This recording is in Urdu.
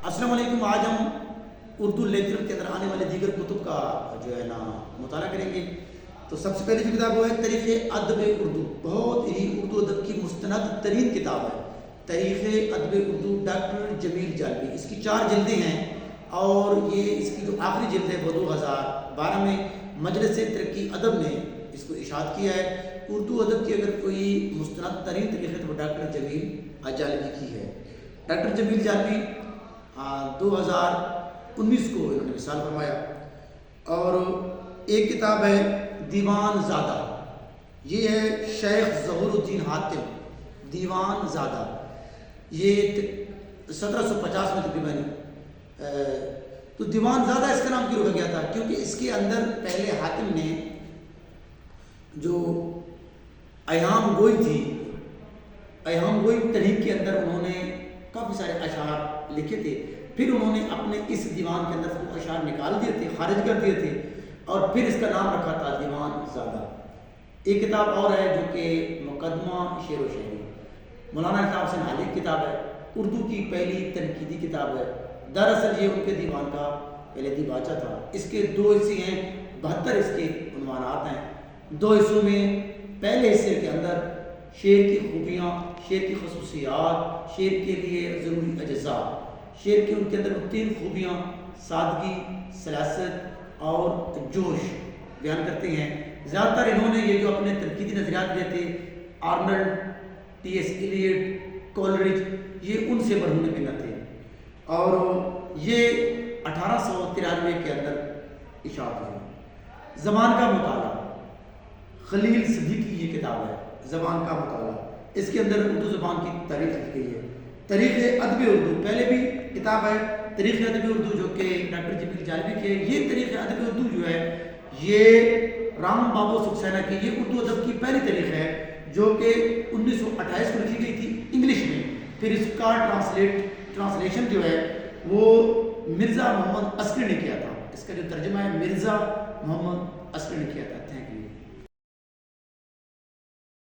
السلام علیکم. آج ہم اردو لیکچر کے اندر آنے والے دیگر کتب کا جو ہے نا مطالعہ کریں گے. تو سب سے پہلے جو کتاب وہ ہے تاریخ ادب اردو. بہت ہی اردو ادب کی مستند ترین کتاب ہے تاریخ ادب اردو، ڈاکٹر جمیل جالبی. اس کی 4 جلدیں ہیں اور یہ اس کی جو آخری جلد ہے وہ 2012 میں مجلس ترقی ادب نے اس کو اشاعت کیا ہے. اردو ادب کی اگر کوئی مستند ترین تاریخ ہے تو وہ ڈاکٹر جمیل جالبی کی ہے. ڈاکٹر جمیل جالبی 2019 کو انہوں نے وصال فرمایا. اور ایک کتاب ہے دیوان زادہ، یہ ہے شیخ ظہور الدین حاتم. دیوان زادہ یہ 1750 میں تقریباً. تو دیوان زادہ اس کا نام کیوں رکھا گیا تھا؟ کیونکہ اس کے اندر پہلے حاتم نے جو ایام گوئی تھی، ایام گوئی تحریک کے اندر انہوں نے کافی سارے اشعار لکھے تھے. پھر انہوں نے اپنے اس دیوان کے اندر وہ اشعار نکال دیے تھے، خارج کر دیے تھے اور پھر اس کا نام رکھا تھا دیوان زادہ. ایک کتاب اور ہے جو کہ مقدمہ شعر و شاعری، مولانا الطاف حسین حالی کی کتاب ہے. اردو کی پہلی تنقیدی کتاب ہے. دراصل یہ ان کے دیوان کا پہلے دیباچہ تھا. اس کے 2 حصے ہیں، 72 اس کے عنوانات ہیں. 2 حصوں میں پہلے حصے کے اندر شعر کی خوبیاں، شعر کی خصوصیات، شعر کے لیے ضروری اجزاء، شعر کے ان کے اندر 3 خوبیاں سادگی، سلاست اور جوش بیان کرتے ہیں. زیادہ تر انہوں نے یہ جو اپنے تنقیدی نظریات دیے تھے Arnold, T S Eliot, Coleridge, یہ ان سے مرہون منت تھے. اور یہ 1893 کے اندر اشاعت ہوئی. زبان کا مطالعہ، خلیل صدیقی کی یہ کتاب ہے زبان کا مطالعہ. اس کے اندر اردو زبان کی تاریخ لکھی گئی ہے. تاریخ ادب اردو پہلے بھی کتاب ہے تاریخ ادب اردو جو کہ ڈاکٹر جمیل جالبی کی ہے. یہ تاریخ ادب اردو جو ہے یہ رام بابو سکسینہ کی یہ اردو ادب کی پہلی تاریخ ہے جو کہ 1928 کو لکھی گئی تھی انگلش میں. پھر اس کا ٹرانسلیشن جو ہے وہ مرزا محمد عسکری نے کیا تھا. اس کا جو ترجمہ ہے مرزا محمد عسکری نے کیا تھا. Thank you.